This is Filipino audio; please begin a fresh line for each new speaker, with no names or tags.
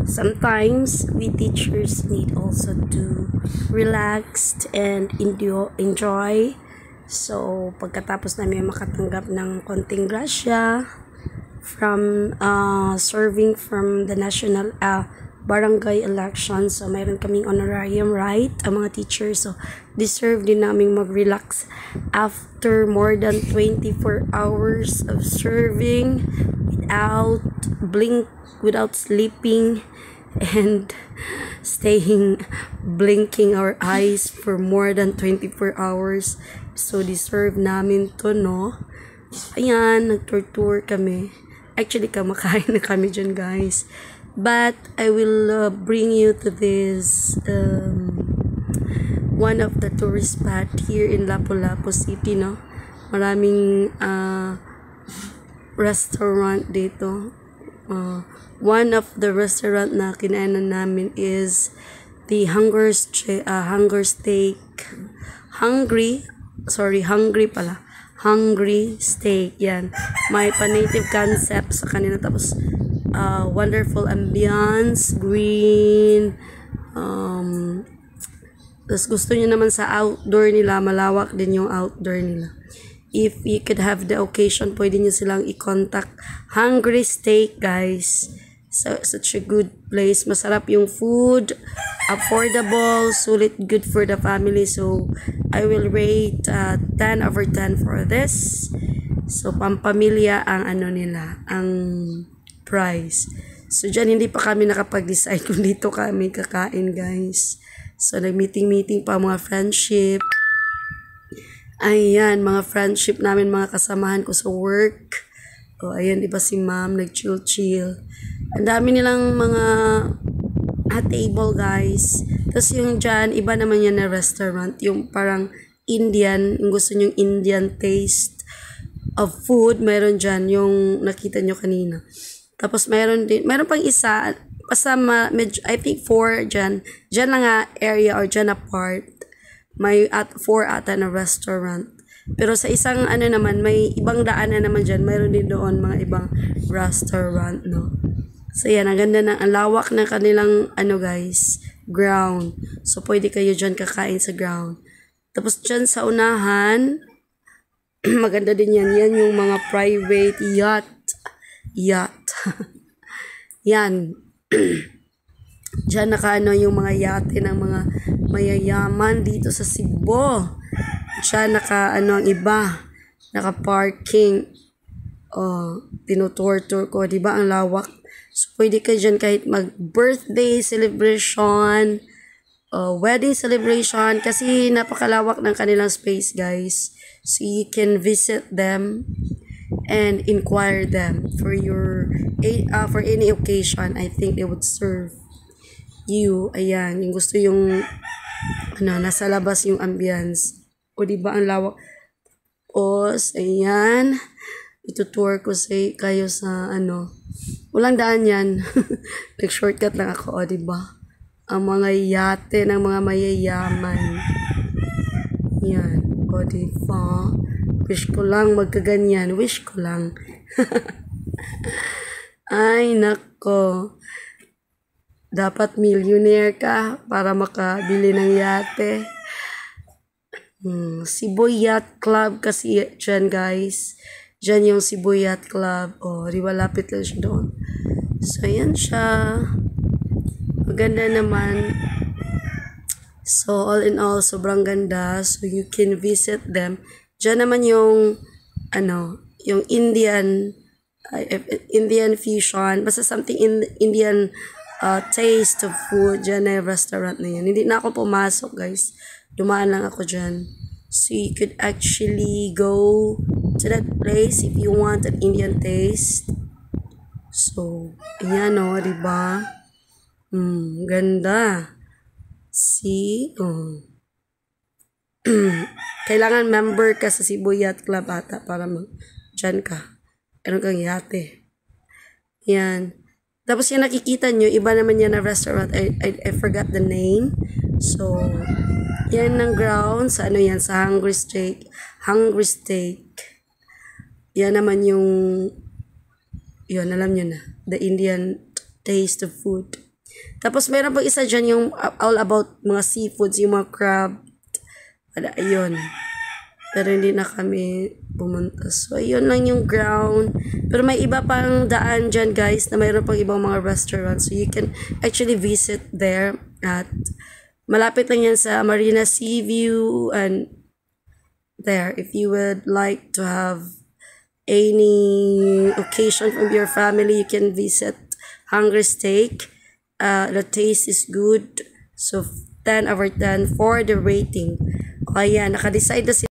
sometimes we teachers need also to relax and enjoy. So, pagkatapos namin makatanggap ng konting grasya from serving from the national barangay election. So, mayroon kaming honorarium, right? Ang mga teachers. So, deserve din namin mag-relax after more than 24 hours of serving without sleeping and blinking our eyes for more than 24 hours. So, deserve namin to, no? Ayan, nag-tour kami. Actually, kamakain na kami dyan, guys. But, I will bring you to this one of the tourist spot here in Lapu-Lapu City, no? Maraming restaurant dito. One of the restaurant na kinainan namin is the Hungry Steak. Yan. May pa-native concept sa kanila. Tapos, wonderful ambience, green. Tapos gusto nyo naman sa outdoor nila, malawak din yung outdoor nila. If you could have the occasion, pwede nyo silang i-contact Hungry Steak, guys. So, such a good place. Masarap yung food, affordable, sulit, good for the family. So, I will rate 10 over 10 for this. So, pampamilya ang ang price. So, dyan hindi pa kami nakapag-decide kung dito kami kakain, guys. So, nag-meeting pa mga friendship. Ayan, mga friendship namin, mga kasamahan ko sa work. O, ayan, diba si ma'am, nag-chill. Ang dami nilang mga table, guys. Tapos yung dyan, iba naman yan na restaurant. Yung parang Indian, yung gusto nyong Indian taste of food, meron dyan, yung nakita nyo kanina. Tapos meron pang isa, basta I think 4 dyan na nga area or dyan na part. May 4 ata na restaurant. Pero sa isang naman, may ibang daan na naman dyan. Mayroon din doon mga ibang restaurant, no? So yan, ang ganda ang lawak ng kanilang, guys, ground. So pwede kayo dyan kakain sa ground. Tapos dyan sa unahan, maganda din yan. Yan yung mga private yacht. Yan. Diyan yung mga yate ng mga mayayaman dito sa Cebu. Diyan ang iba. Naka-parking. Tinutour ko. Diba ang lawak? So, pwede ka dyan kahit mag-birthday celebration, wedding celebration, kasi napakalawak ng kanilang space, guys. So, you can visit them and inquire them for for any occasion. I think they would serve you. Ayan, yung gusto yung nasa labas yung ambience. O diba ang lawak? Ayan, itutour ko kayo sa walang daan yan. Nag-shortcut lang ako, diba? Ang mga yate ng mga mayayaman. Yan, diba? Wish ko lang magkaganyan. Wish ko lang. Ay, nako. Dapat millionaire ka para makabili ng yate. Cebu Yacht Club kasi dyan, guys. Dyan yung Cebu Yacht Club. Di ba lapit lang siya doon. So, yan siya. Maganda naman. So, all in all, sobrang ganda. So, you can visit them. Diyan naman yung yung Indian fusion, basta something Indian taste of food. Diyan na yung restaurant na yan. Hindi na ako pumasok, guys. Dumaan lang ako dyan. So, you could actually go to that place if you want an Indian taste. So, ayan diba? Ganda. See? Kailangan member ka sa Cebu Yacht Club ata para dyan ka. Meron kang yate. Yan. Tapos yung nakikita nyo, iba naman yan na restaurant. I forgot the name. So, yan ng ground. Sa yan? Sa Hungry Steak. Yan naman yung, yun, alam nyo na. The Indian taste of food. Tapos meron pang isa dyan yung all about mga seafoods, yung mga crab. Ayun. Pero hindi na kami pumunta. So, ayun lang yung ground. Pero may iba pang daan dyan, guys, na mayroon pang ibang mga restaurants. So, you can actually visit there at malapit lang yan sa Marina Sea View and there. If you would like to have any occasion from your family, you can visit Hungry Steak. The taste is good. So, 10 over 10 for the rating. O, ayan, nakadecide na